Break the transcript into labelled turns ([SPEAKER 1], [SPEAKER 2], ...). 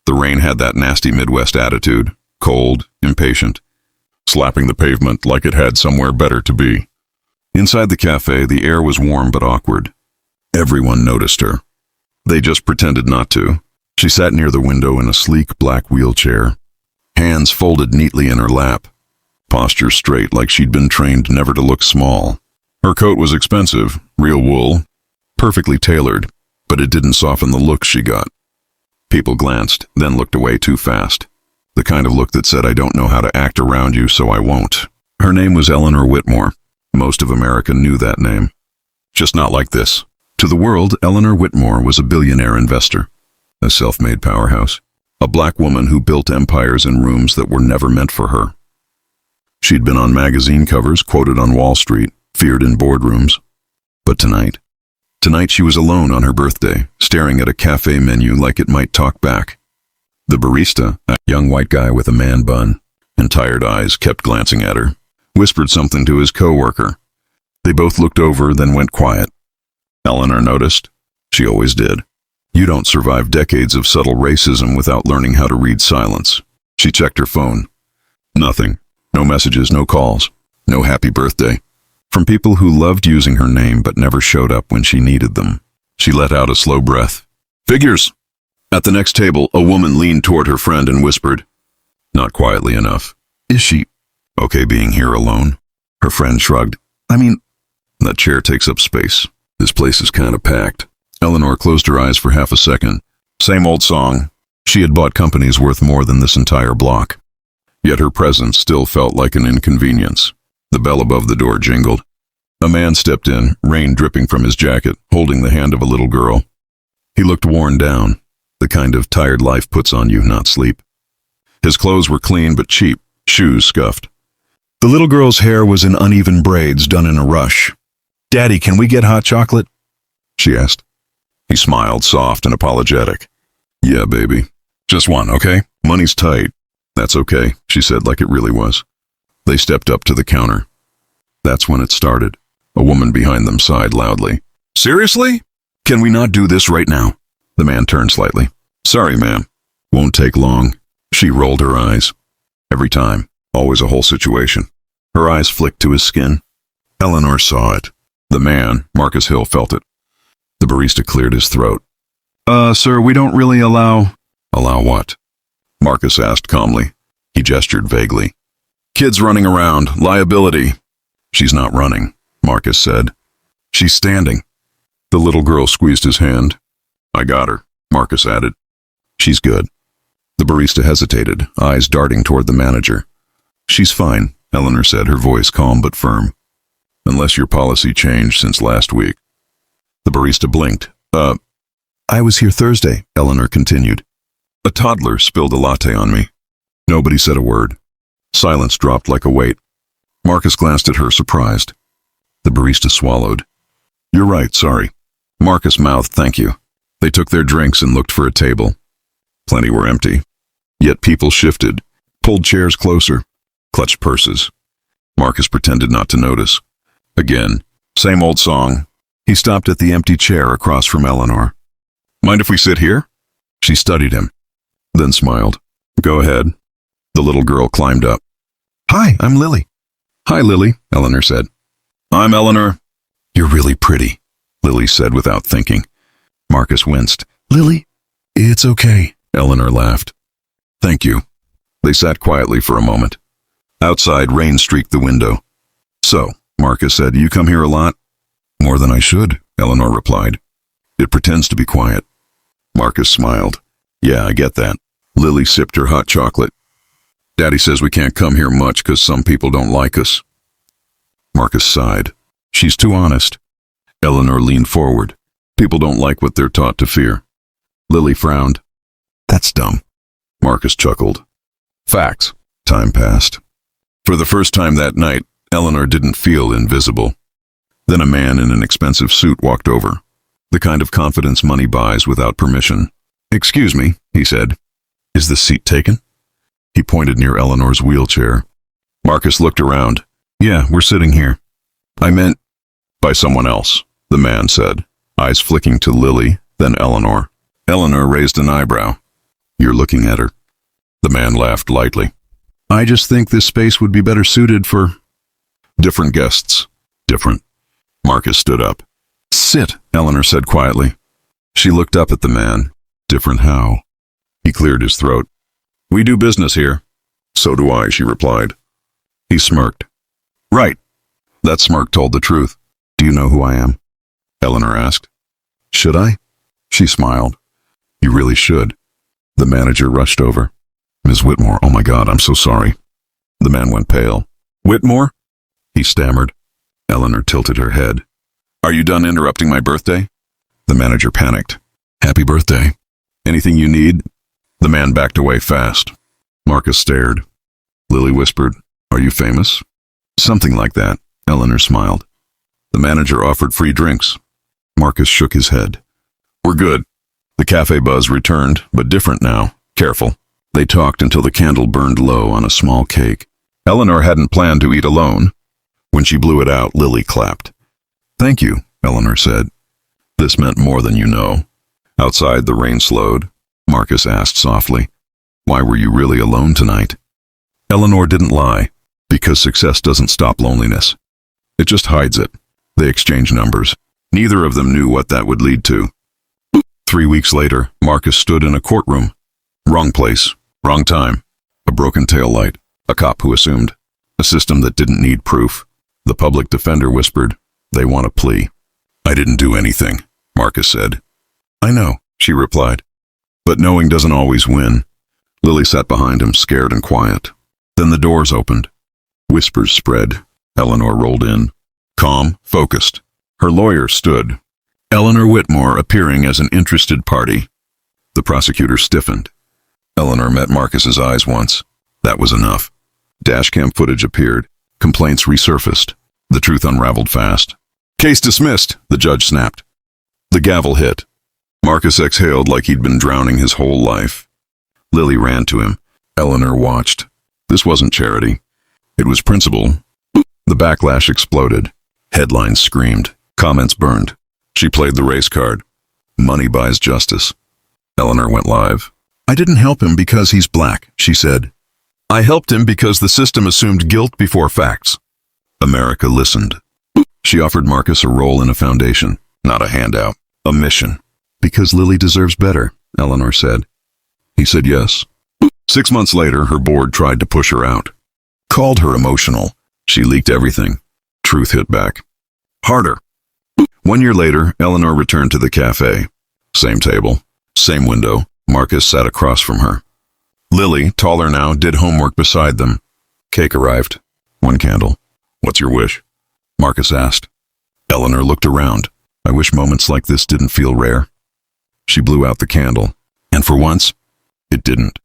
[SPEAKER 1] The rain had that nasty Midwest attitude, cold, impatient, slapping the pavement like it had somewhere better to be. Inside the cafe, the air was warm but awkward. Everyone noticed her. They just pretended not to. She sat near the window in a sleek black wheelchair, hands folded neatly in her lap, posture straight like she'd been trained never to look small. Her coat was expensive, real wool, perfectly tailored, but it didn't soften the look she got. People glanced, then looked away too fast. The kind of look that said, I don't know how to act around you, so I won't. Her name was Eleanor Whitmore. Most of America knew that name. Just not like this. To the world, Eleanor Whitmore was a billionaire investor, a self-made powerhouse, a black woman who built empires in rooms that were never meant for her. She'd been on magazine covers, quoted on Wall Street, feared in boardrooms. But tonight she was alone on her birthday, staring at a cafe menu like it might talk back. The barista, a young white guy with a man bun and tired eyes, kept glancing at her, whispered something to his coworker. They both looked over, then went quiet. Eleanor noticed. She always did. You don't survive decades of subtle racism without learning how to read silence. She checked her phone. Nothing. No messages, no calls, no happy birthday. From people who loved using her name but never showed up when she needed them. She let out a slow breath. Figures! At the next table, a woman leaned toward her friend and whispered, not quietly enough, is she okay being here alone? Her friend shrugged. I mean, that chair takes up space. This place is kind of packed. Eleanor closed her eyes for half a second. Same old song. She had bought companies worth more than this entire block. Yet her presence still felt like an inconvenience. The bell above the door jingled. A man stepped in, rain dripping from his jacket, holding the hand of a little girl. He looked worn down, the kind of tired life puts on you, not sleep. His clothes were clean but cheap, shoes scuffed. The little girl's hair was in uneven braids done in a rush. Daddy, can we get hot chocolate? She asked. He smiled, soft and apologetic. Yeah, baby. Just one, okay? Money's tight. That's okay, she said like it really was. They stepped up to the counter. That's when it started. A woman behind them sighed loudly. Seriously? Can we not do this right now? The man turned slightly. Sorry, ma'am. Won't take long. She rolled her eyes. Every time. Always a whole situation. Her eyes flicked to his skin. Eleanor saw it. The man, Marcus Hill, felt it. The barista cleared his throat. Sir, we don't really allow... Allow what? Marcus asked calmly. He gestured vaguely. Kids running around, liability. She's not running, Marcus said. She's standing. The little girl squeezed his hand. I got her, Marcus added. She's good. The barista hesitated, eyes darting toward the manager. She's fine, Eleanor said, her voice calm but firm. Unless your policy changed since last week. The barista blinked. I was here Thursday, Eleanor continued. A toddler spilled a latte on me. Nobody said a word. Silence dropped like a weight. Marcus glanced at her, surprised. The barista swallowed. You're right, sorry. Marcus mouthed thank you. They took their drinks and looked for a table. Plenty were empty. Yet people shifted, pulled chairs closer, clutched purses. Marcus pretended not to notice. Again, same old song. He stopped at the empty chair across from Eleanor. Mind if we sit here? She studied him, then smiled. Go ahead. The little girl climbed up. Hi, I'm Lily. Hi, Lily, Eleanor said. I'm Eleanor. You're really pretty, Lily said without thinking. Marcus winced. Lily? It's okay, Eleanor laughed. Thank you. They sat quietly for a moment. Outside, rain streaked the window. So, Marcus said, you come here a lot? More than I should, Eleanor replied. It pretends to be quiet. Marcus smiled. Yeah, I get that. Lily sipped her hot chocolate. Daddy says we can't come here much because some people don't like us. Marcus sighed. She's too honest. Eleanor leaned forward. People don't like what they're taught to fear. Lily frowned. That's dumb. Marcus chuckled. Facts. Time passed. For the first time that night, Eleanor didn't feel invisible. Then a man in an expensive suit walked over. The kind of confidence money buys without permission. Excuse me, he said. Is the seat taken? He pointed near Eleanor's wheelchair. Marcus looked around. Yeah, we're sitting here. I meant by someone else, the man said, eyes flicking to Lily, then Eleanor. Eleanor raised an eyebrow. You're looking at her. The man laughed lightly. I just think this space would be better suited for different guests. Different. Marcus stood up. Sit, Eleanor said quietly. She looked up at the man. Different how? He cleared his throat. We do business here. So do I, she replied. He smirked. Right. That smirk told the truth. Do you know who I am? Eleanor asked. Should I? She smiled. You really should. The manager rushed over. Ms. Whitmore, oh my God, I'm so sorry. The man went pale. Whitmore? He stammered. Eleanor tilted her head. Are you done interrupting my birthday? The manager panicked. Happy birthday. Anything you need? The man backed away fast. Marcus stared. Lily whispered, Are you famous? Something like that. Eleanor smiled. The manager offered free drinks. Marcus shook his head. We're good. The cafe buzz returned, but different now. Careful. They talked until the candle burned low on a small cake. Eleanor hadn't planned to eat alone. When she blew it out, Lily clapped. Thank you, Eleanor said. This meant more than you know. Outside, the rain slowed. Marcus asked softly, Why were you really alone tonight? Eleanor didn't lie, because success doesn't stop loneliness. It just hides it. They exchanged numbers. Neither of them knew what that would lead to. 3 weeks later, Marcus stood in a courtroom. Wrong place, wrong time. A broken taillight, a cop who assumed. A system that didn't need proof. The public defender whispered, They want a plea. I didn't do anything, Marcus said. I know, she replied. But knowing doesn't always win. Lily sat behind him, scared and quiet. Then the doors opened. Whispers spread. Eleanor rolled in. Calm, focused. Her lawyer stood. Eleanor Whitmore appearing as an interested party. The prosecutor stiffened. Eleanor met Marcus's eyes once. That was enough. Dashcam footage appeared. Complaints resurfaced. The truth unraveled fast. Case dismissed, the judge snapped. The gavel hit. Marcus exhaled like he'd been drowning his whole life. Lily ran to him. Eleanor watched. This wasn't charity. It was principle. The backlash exploded. Headlines screamed. Comments burned. She played the race card. Money buys justice. Eleanor went live. I didn't help him because he's black, she said. I helped him because the system assumed guilt before facts. America listened. She offered Marcus a role in a foundation, not a handout, a mission. Because Lily deserves better, Eleanor said. He said yes. 6 months later, her board tried to push her out. Called her emotional. She leaked everything. Truth hit back. Harder. 1 year later, Eleanor returned to the cafe. Same table, same window. Marcus sat across from her. Lily, taller now, did homework beside them. Cake arrived. 1 candle. What's your wish? Marcus asked. Eleanor looked around. I wish moments like this didn't feel rare. She blew out the candle. And for once, it didn't.